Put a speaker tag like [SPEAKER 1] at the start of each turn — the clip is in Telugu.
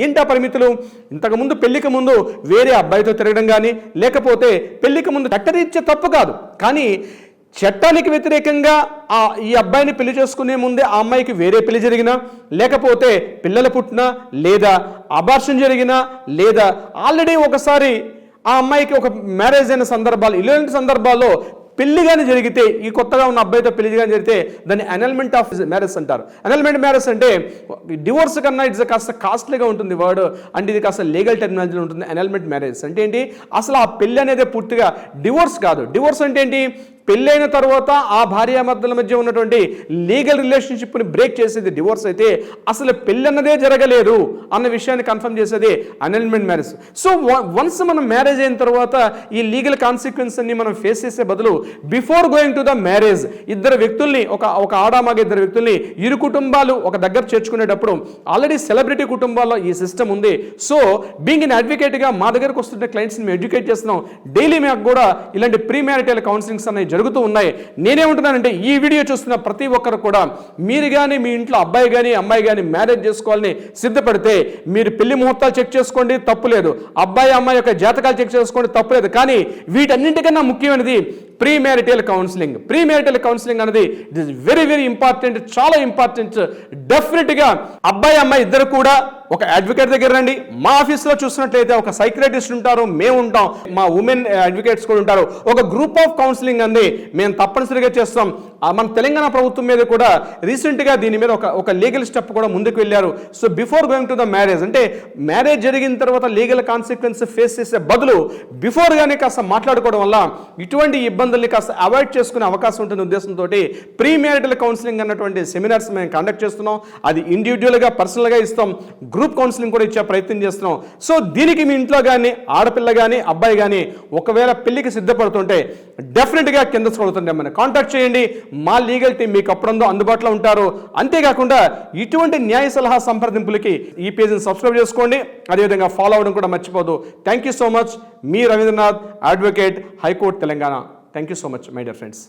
[SPEAKER 1] ఏంటి ఆ పరిమితులు? ఇంతకుముందు పెళ్లికి ముందు వేరే అబ్బాయితో తిరగడం కానీ, లేకపోతే పెళ్లికి ముందు చట్టరీత్యా తప్పు కాదు, కానీ చట్టానికి వ్యతిరేకంగా ఈ అబ్బాయిని పెళ్లి చేసుకునే ముందే ఆ అమ్మాయికి వేరే పెళ్లి జరిగినా, లేకపోతే పిల్లలు పుట్టినా, లేదా అబార్షన్ జరిగినా, లేదా ఆల్రెడీ ఒకసారి ఆ అమ్మాయికి ఒక మ్యారేజ్ అయిన సందర్భాలు, ఇలాంటి సందర్భాల్లో పెళ్లి కానీ జరిగితే, ఈ కొత్తగా ఉన్న అబ్బాయితో పెళ్లి కానీ జరిగితే దాన్ని అనల్మెంట్ ఆఫ్ మ్యారేజ్ అంటారు. అనల్మెంట్ మ్యారేజ్ అంటే డివోర్స్ కన్నా ఇట్స్ కాస్త కాస్ట్లీగా ఉంటుంది వర్డ్, అంటే ఇది కాస్త లీగల్ టెర్మినాలజీ ఉంటుంది. అనల్మెంట్ మ్యారేజ్ అంటే ఏంటి? అసలు ఆ పెళ్లి అనేది పూర్తిగా డివోర్స్ కాదు. డివోర్స్ అంటే ఏంటి? పెళ్ళైన తర్వాత ఆ భార్యాభర్తల మధ్య ఉన్నటువంటి లీగల్ రిలేషన్షిప్ని బ్రేక్ చేసేది డివోర్స్ అయితే, అసలు పెళ్ళి అన్నదే జరగలేదు అన్న విషయాన్ని కన్ఫర్మ్ చేసేది అనల్మెంట్ మ్యారేజ్. సో వన్స్ మనం మ్యారేజ్ అయిన తర్వాత ఈ లీగల్ కాన్సిక్వెన్స్ అన్ని మనం ఫేస్ చేసే బదులు before going to the marriage ఇద్దరు వ్యక్తుల్ని, ఒక ఆడామగ ఇద్దరు వ్యక్తుల్ని, ఇరు కుటుంబాలు ఒక దగ్గర చేర్చుకునేటప్పుడు ఆల్రెడీ సెలబ్రిటీ కుటుంబాల్లో ఈ సిస్టమ్ ఉంది. సో బీయింగ్ ఇన్ అడ్వకేట్గా మా దగ్గరకు వస్తుంటే క్లయింట్స్ని మేము ఎడ్యుకేట్ చేస్తున్నాం. డైలీ మాకు కూడా ఇలాంటి ప్రీ మ్యారిటల్ కౌన్సిలింగ్స్ అనేవి జరుగుతూ ఉన్నాయి. నేనేమంటున్నానంటే ఈ వీడియో చూస్తున్న ప్రతి ఒక్కరు కూడా మీరు కానీ మీ ఇంట్లో అబ్బాయి కానీ అమ్మాయి కానీ మ్యారేజ్ చేసుకోవాలని సిద్ధపడితే మీరు పెళ్లి ముహూర్తాలు చెక్ చేసుకోండి, తప్పులేదు. అబ్బాయి అమ్మాయి యొక్క జాతకాలు చెక్ చేసుకోండి, తప్పులేదు. కానీ వీటన్నింటికన్నా ముఖ్యమైనది pre marital counselling. Pre marital counselling అనేది it is very very important, చాలా ఇంపార్టెంట్. డెఫినెట్గా అబ్బాయి అమ్మాయి ఇద్దరు కూడా ఒక అడ్వకేట్ దగ్గర రండి. మా ఆఫీస్లో చూసినట్లయితే ఒక సైక్రటిస్ట్ ఉంటారు, మేము ఉంటాం, మా ఉమెన్ అడ్వకేట్స్ కూడా ఉంటారు. ఒక గ్రూప్ ఆఫ్ కౌన్సిలింగ్ అంది మేము తప్పనిసరిగా చేస్తాం. మన తెలంగాణ ప్రభుత్వం మీద కూడా రీసెంట్గా దీని మీద ఒక లీగల్ స్టెప్ కూడా ముందుకు వెళ్ళారు. So before going to the marriage, అంటే మ్యారేజ్ జరిగిన తర్వాత లీగల్ కాన్సిక్వెన్స్ ఫేస్ చేసే బదులు బిఫోర్ గానే కాస్త మాట్లాడుకోవడం వల్ల ఇటువంటి ఇబ్బందుల్ని కాస్త అవాయిడ్ చేసుకునే అవకాశం ఉంటుంది ఉద్దేశంతో ప్రీ మ్యారిటల్ కౌన్సిలింగ్ అన్నటువంటి సెమినార్స్ మేము కండక్ట్ చేస్తున్నాం. అది ఇండివిజువల్గా పర్సనల్గా ఇస్తాం, గ్రూప్ కౌన్సిలింగ్ కూడా ఇచ్చే ప్రయత్నం చేస్తున్నాం. సో దీనికి మీ ఇంట్లో కానీ ఆడపిల్ల కానీ అబ్బాయి కానీ ఒకవేళ పెళ్లికి సిద్ధపడుతుంటే డెఫినెట్గా కింద చూడుతుంటే మనం కాంటాక్ట్ చేయండి. మా లీగల్ టీం మీకు అప్పుడందో అందుబాటులో ఉంటారు. అంతేకాకుండా ఇటువంటి న్యాయ సలహా సంప్రదింపులకి ఈ పేజీని సబ్స్క్రైబ్ చేసుకోండి, అదేవిధంగా ఫాలో అవ్వడం కూడా మర్చిపోదు. Thank you so much. మీ Ravindranath, advocate, high court Telangana. Thank you so much my dear friends.